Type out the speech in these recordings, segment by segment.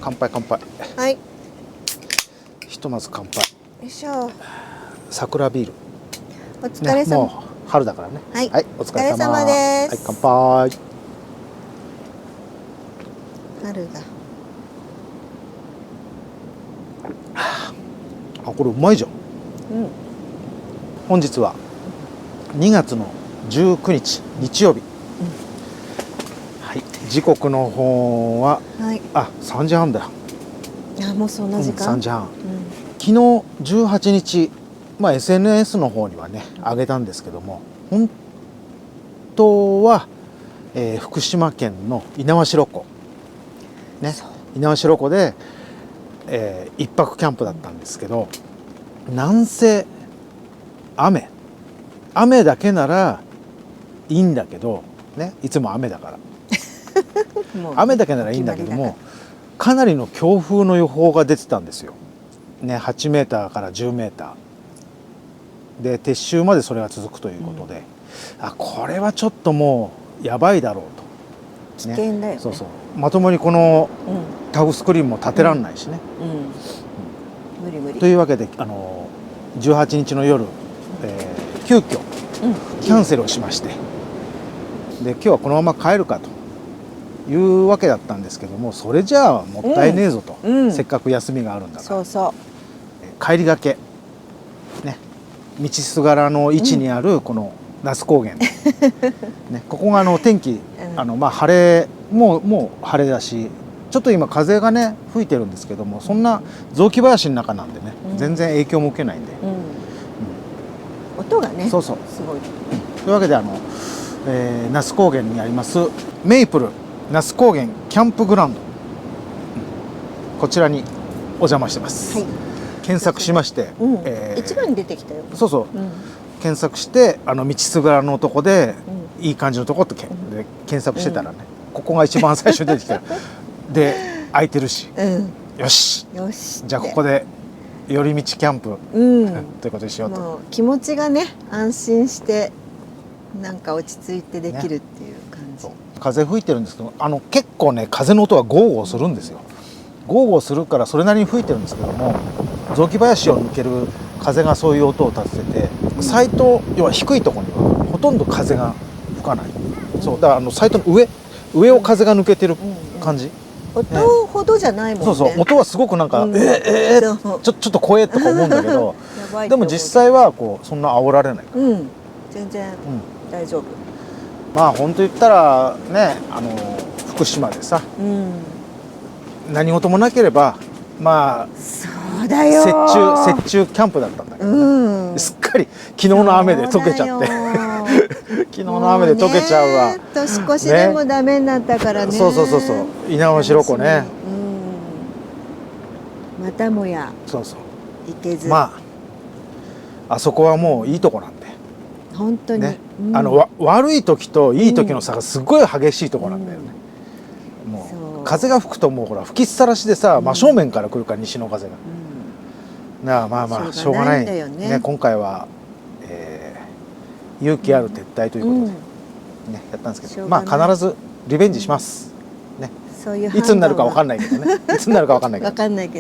乾杯乾杯。はい。ひとまず乾杯。よいしょ。桜ビール。お疲れ様。もう春だからね。はい。お疲れ様。お疲れ様です。はい、乾杯。春だ。あ、これうまいじゃん。うん。本日は2月の19日日曜日。はい。時刻の方は、はい。3時半だよ。あ、もうそんな時間。3時半。昨日18日、SNS の方にはね上げたんですけども、本当は、福島県の猪苗代湖ね、猪苗代湖で、一泊キャンプだったんですけど、なんせ雨だけならいいんだけどね、いつも雨だから雨だけならいいんだけども、かなりの強風の予報が出てたんですよ。ね、8メーターから10メーターで撤収までそれが続くということで、これはちょっともうやばいだろうと、危険だよね。そうそう、まともにこのタフスクリーンも立てらんないしね、無理無理というわけで18日の夜、急遽キャンセルをしまして、で今日はこのまま帰るかというわけだったんですけども、それじゃあもったいねえぞと、せっかく休みがあるんだから。そうそう、帰りがけね、道すがらの位置にあるこの那須高原、ね、ここが天気晴れ、もう晴れだし、ちょっと今風がね吹いてるんですけども、そんな雑木林の中なんでね、全然影響も受けないんで、音がねそうそうすごい。というわけで那須高原にありますメイプル那須高原キャンプグラウンド、こちらにお邪魔してます。はい、検索しまして、一番に出てきたよ。そうそう、検索して道すがらのとこで、いい感じのとこって検索してたらね、ここが一番最初に出てきたで空いてるし、よしじゃあここで寄り道キャンプ、ということにしようと。もう気持ちがね安心してなんか落ち着いてできるっていう感じ、風吹いてるんですけど、結構ね風の音はゴーゴーするんですよ。ゴーゴーするからそれなりに吹いてるんですけども、雑木林を抜ける風がそういう音を立ててて、サイト要は低いところにはほとんど風が吹かない、そうだからサイトの上を風が抜けてる感じ、音ほどじゃないもんね。そうそう、音はすごくなんか、ちょっと怖えとか思うんだけどでも実際はそんな煽られないから、全然大丈夫。本当言ったらね、福島でさ、何事もなければそうだよ、雪中キャンプだったんだけど、すっかり昨日の雨で溶けちゃって昨日の雨で溶けちゃうわ。年越しでもダメになったからね。そう猪苗代湖ね、またもや行けず、あそこはもういいとこなんで本当に、悪い時といい時の差がすごい激しいとこなんだよね。もう風が吹くともうほら吹きっさらしでさ、真正面から来るから西の風が、しょうがないね。今回は、勇気ある撤退ということで、やったんですけど、必ずリベンジします、いつになるか分かんないけどねいつになるか分かんないけ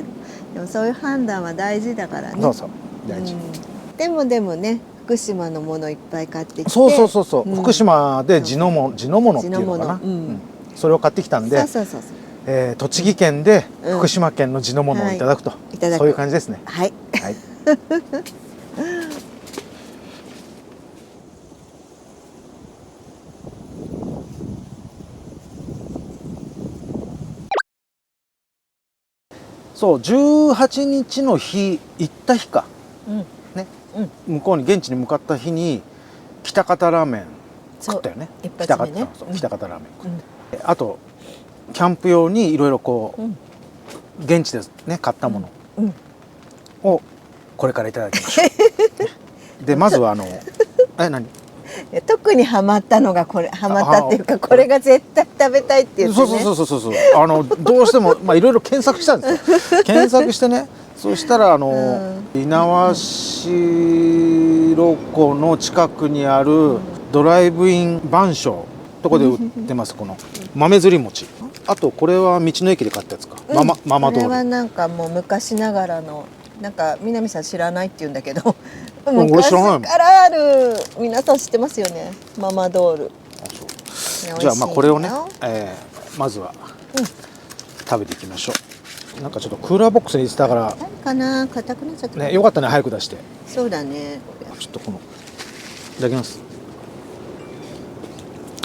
ど、でもそういう判断は大事だからね。そうそう、大事。でもね、福島のものいっぱい買ってきて、そう、福島で地のものっていうのかな、それを買ってきたんで、栃木県で福島県の地のものをいただくと、そういう感じですね。はい、そう、18日の日行った日か、向こうに現地に向かった日に喜多方ラーメン食ったよね。喜多方ラーメン食って、あとキャンプ用にいろいろ現地でね買ったものをこれからいただきましょうでまずは何特にハマったのがこれ、ハマったっていうか、これが絶対食べたいって言ってね。そうどうしてもいろいろ検索したんですよ検索してね、そしたら猪苗代湖の近くにあるドライブイン番所とこで売ってますこの豆ずり餅、あとこれは道の駅で買ったやつか、うん、ママドール。これはなんかもう昔ながらの、なんか南さん知らないって言うんだけど俺知昔らないもん。からある、皆さん知ってますよね、ママドール。じゃあまあこれをね、ね、まずは食べていきましょう。なんかちょっとクーラーボックスに入れてたから何かな、硬くなっちゃったね、よかったね早く出して。そうだね。ちょっとこのいただきます。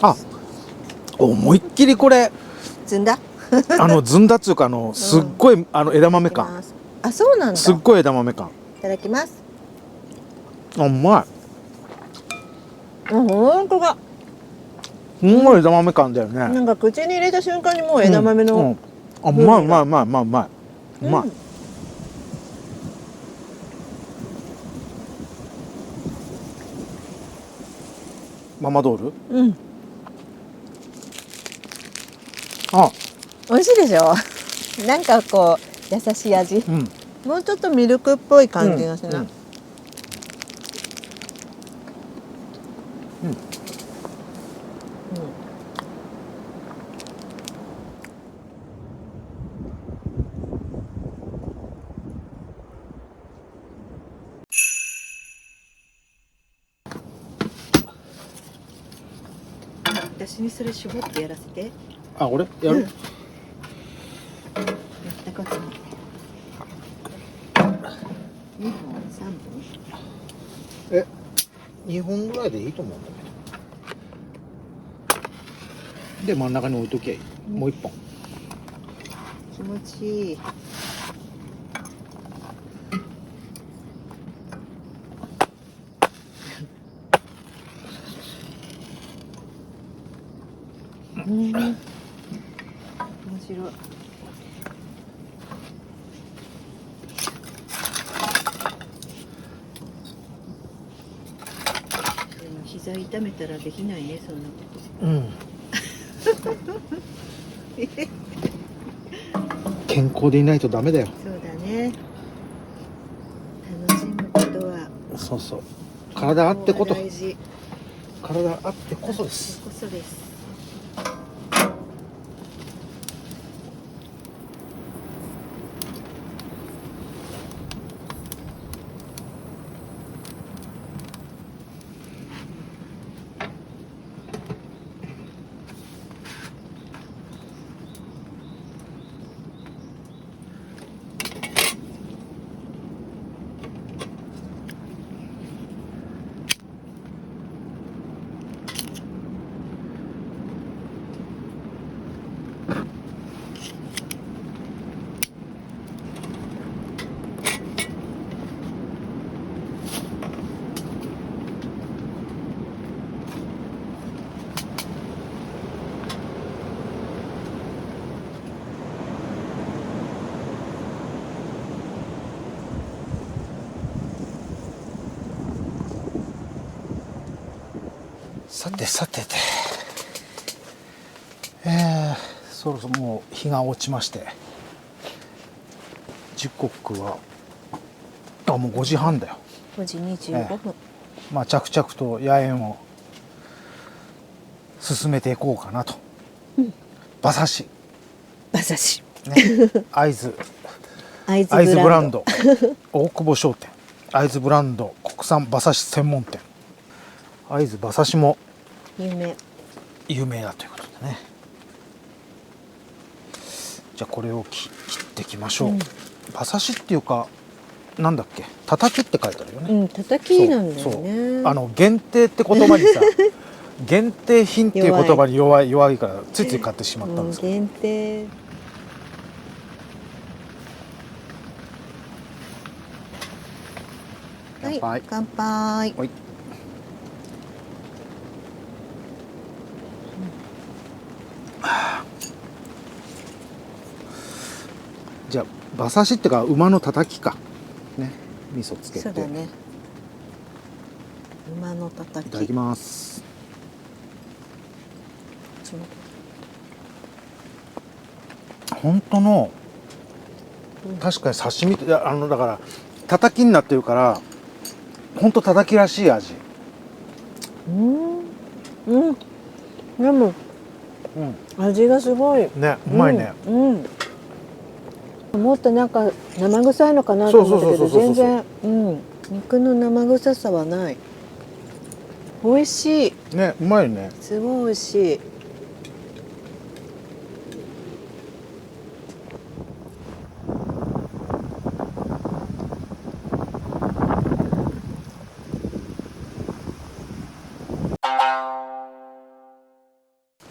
あ、思いっきりこれずんだずんだっつうかすっごい枝豆感。あ、そうなんだ。すっごい枝豆感。いただきます。あ、うまい。あ、本当だ。すんごい枝豆感だよね。なんか口に入れた瞬間にもう枝豆の、あ、うまいうまいうまいうまいうまい。うまい。ママドール？うん。あ、美味しいでしょなんかこう優しい味。うん。もうちょっとミルクっぽい感じがするな。うん私にそれ絞ってやらせて。あ、俺やる？やったことない。2本3本。え、2本ぐらいでいいと思うんだけど。で真ん中に置いときゃいい。もう1本。気持ちいい。面白い。でも膝痛めたらできないね、そんなこと。うん。健康でいないとダメだよ。そうだね。楽しむことは。そうそう。体あってこと。大事。体あってこそです。こそです。さてさてて、そろそろもう日が落ちまして、時刻はもう5時半だよ。5時25分。まあ着々と野猿を進めていこうかなと。馬刺し。馬刺し。ね、会津ブブランド大久保商店、会津ブランド国産馬刺し専門店。会津馬刺しも有名だということでね。じゃあこれを切っていきましょう。馬刺しっていうかなんだっけ、たたきって書いてあるよね。うん、たたきなんだよね。限定って言葉にさ限定品っていう言葉に弱いからついつい買ってしまったんですけど、限定。はい、乾杯。はい。じゃあ馬刺しってか馬のたたきかね、味噌つけて。そうだね。馬のたたき。いただきます。本当の確かに刺身、だからたたきになってるから本当たたきらしい味。うん。でも味がすごいね、うまいね。もっとなんか生臭いのかなと思ったけど、全然、肉の生臭さはない。美味しい。ね、うまいね。すごい美味しい。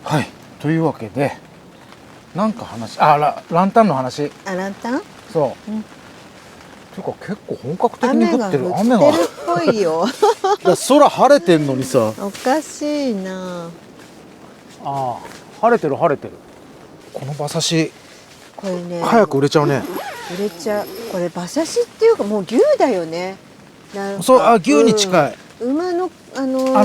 はい、というわけで、なんか話、ランタンの話。ランタン？そう。ていうか結構本格的に降ってる。雨が降ってるっぽいよ。空晴れてんのにさ。おかしいな。晴れてる晴れてる。この馬刺し。これね。早く売れちゃうね。売れちゃう。これ馬刺しっていうかもう牛だよね。そう、牛に近い。馬の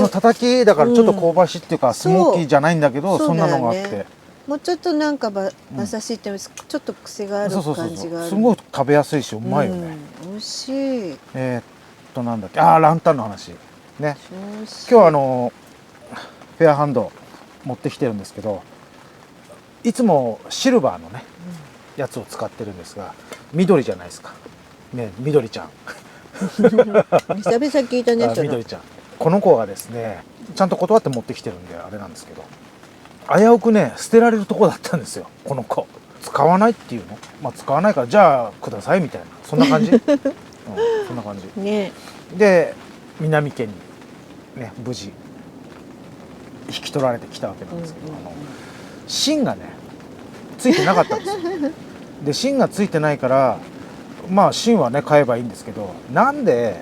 叩きだからちょっと香ばしいっていうか、スモーキーじゃないんだけど、そんなのがあって。もうちょっとなんか馬刺しってちょっと癖がある感じがある。すごい食べやすいしうまいよね。美味しい。なんだっけ、ランタンの話ね。今日はフェアハンド持ってきてるんですけど、いつもシルバーのね、やつを使ってるんですが、緑じゃないですかね。緑ちゃん久々聞いたね。緑ちゃん、この子がですね、ちゃんと断って持ってきてるんであれなんですけど、危うくね捨てられるとこだったんですよ。この子使わないっていうの、使わないからじゃあくださいみたいな、そんな感じ、そんな感じ、ね、で南家にね無事引き取られてきたわけなんですけど、芯がねついてなかったんですよ。で芯がついてないから芯はね買えばいいんですけど、なんで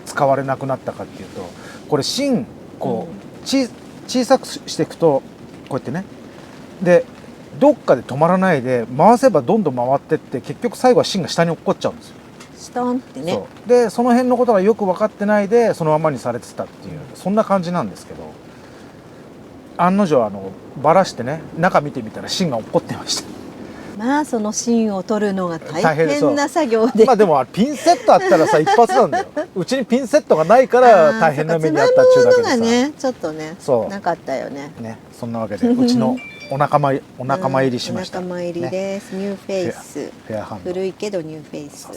使われなくなったかっていうと、これ芯こう、小さくしていくとこうやってね、でどっかで止まらないで回せばどんどん回ってって、結局最後は芯が下に落っこっちゃうんですよ。ストンってね。でその辺のことがよく分かってないでそのままにされてたっていう、そんな感じなんですけど、案の定バラしてね中見てみたら芯が落っこってました。その芯を取るのが大変な作業で、でもピンセットあったらさ一発なんだよ。うちにピンセットがないから大変な目にあったっちゅうだけでさ、ね、ちょっとねなかったよね。そんなわけでうちのお仲間入りしました。お仲間入りです。ニューフェイス。フェアハンド。古いけどニューフェイス。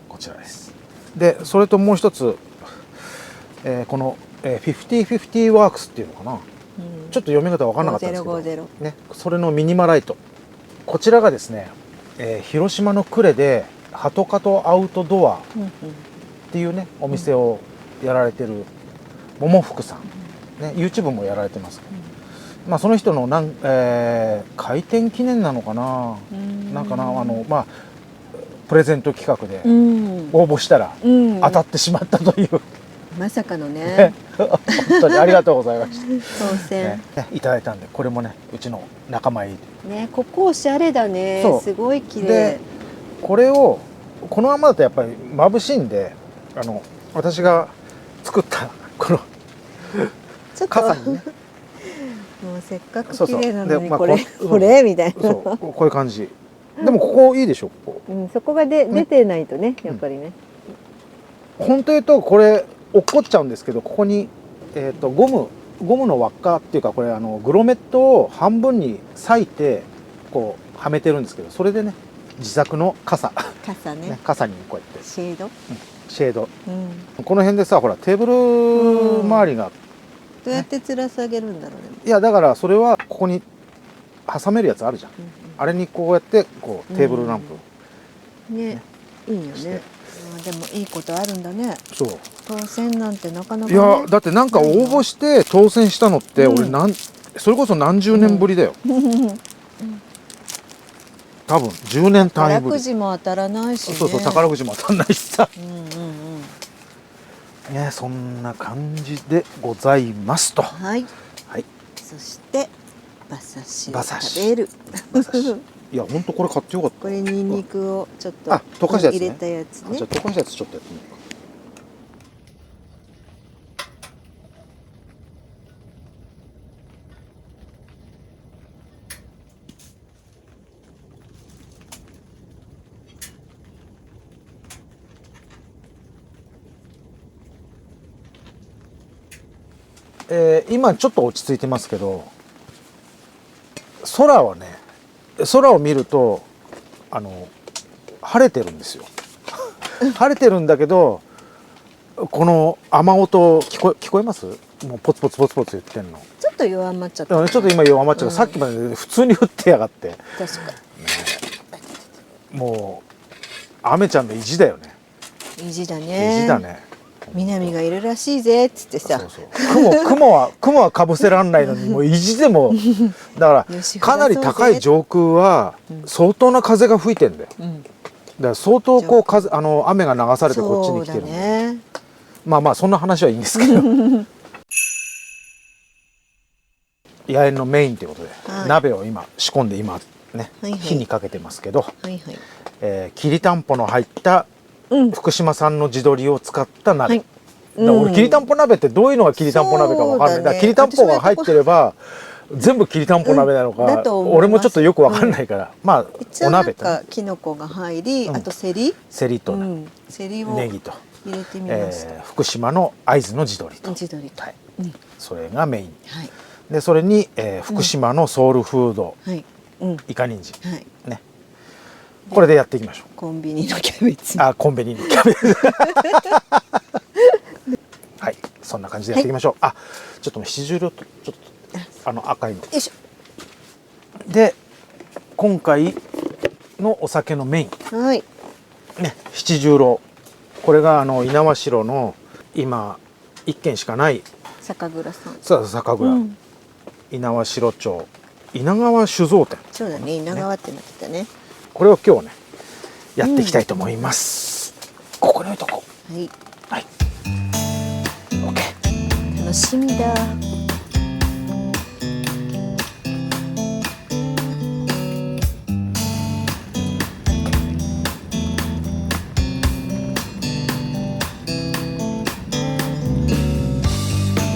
こちらです。でそれともう一つ、この50/50ワークスっていうのかな、ちょっと読み方分からなかったんですけどね、それのミニマライト、こちらがですね、広島の呉でハトカトアウトドアっていうねお店をやられてる桃福さん、ね、YouTube もやられてます、その人の開店記念なのかな、プレゼント企画で応募したら当たってしまったという、まさかのね本当にありがとうございました。当選、いただいたんで、これもねうちの仲間入りね。ここおしゃれだね。すごい綺麗で、これをこのままだとやっぱり眩しいんで、私が作ったこの傘にねもうせっかく綺麗なのにこれみたいな、こういう感じでもここいいでしょ、そこが出てないとね、やっぱりね。本当言うとこれ落っこっちゃうんですけど、ここにゴムの輪っかっていうか、これグロメットを半分に裂いてこうはめてるんですけど、それでね自作の傘ね、傘にこうやってシェード、この辺でさ、ほらテーブル周りがどうやって吊ら下げるんだろうね。いやだからそれはここに挟めるやつあるじゃん、あれにこうやってこうテーブルランプね、いいよね。でもいいことあるんだね。そう、当選なんてなかなか、いやだってなんか応募して当選したのって俺それこそ何十年ぶりだよ、多分10年単位ぶり。宝くじも当たらないしね。そう宝くじも当たらないしさ、ね、そんな感じでございますと。はい、そして馬刺しを食べる。いや本当これ買ってよかった。これニンニクをちょっと溶かしたやつね、入れたやつね。じゃあ溶かしたやつちょっとやってみようか。今ちょっと落ち着いてますけど、空はね、空を見ると晴れてるんですよ。晴れてるんだけど、この雨音聞こえます？もうポツポツポツポツ言ってんの。ちょっと弱まっちゃった、ちょっと今弱まっちゃう、さっきまで普通に降ってやがって。確かもう雨ちゃんの意地だよね。意地だね。意地だね。南がいるらしいぜっつってさ。そうそう。雲はかぶせらんないのに、もう意地でもだからかなり高い上空は相当な風が吹いてんだよ。だから相当こう雨が流されてこっちに来てる。ね、まあそんな話はいいんですけど。野猿のメインということで、鍋を今仕込んで今ね、火にかけてますけど、きりたんぽの入った福島産の地鶏を使った鍋。俺きりたんぽ鍋ってどういうのがきりたんぽ鍋かわかんない。だからきりたんぽが入ってれば全部きりたんぽ鍋なのか、俺もちょっとよくわかんないから、まあお鍋ときのこが入り、あとセリとセリをネギと入れてみました。福島の会津の地鶏と、それがメインで、それに福島のソウルフードイカ人参ね、これでやっていきましょう。コンビニのキャベツ。コンビニのキャベツ。はい、そんな感じでやっていきましょう。ちょっと七重色とちょっと赤いの。で、今回のお酒のメイン。ね、七重色。これが猪苗代の今一軒しかない酒蔵さん。そう、酒蔵。猪苗代町稲川酒造店。そうだね、稲川ってなってたね。これを今日ねやっていきたいと思います。ここに置いとこう。はいはい。オッケー。楽しみだ。よ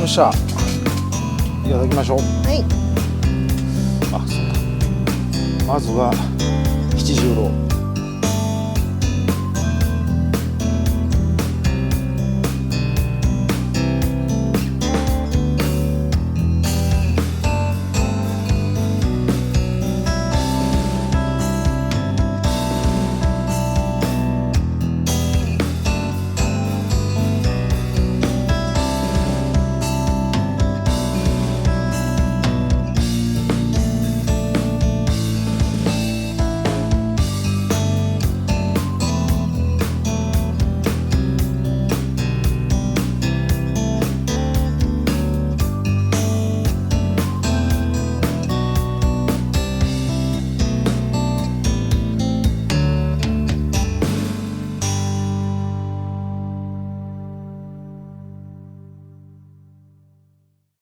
っしゃ。いただきましょう。はい。そうだ。まずは七重楼。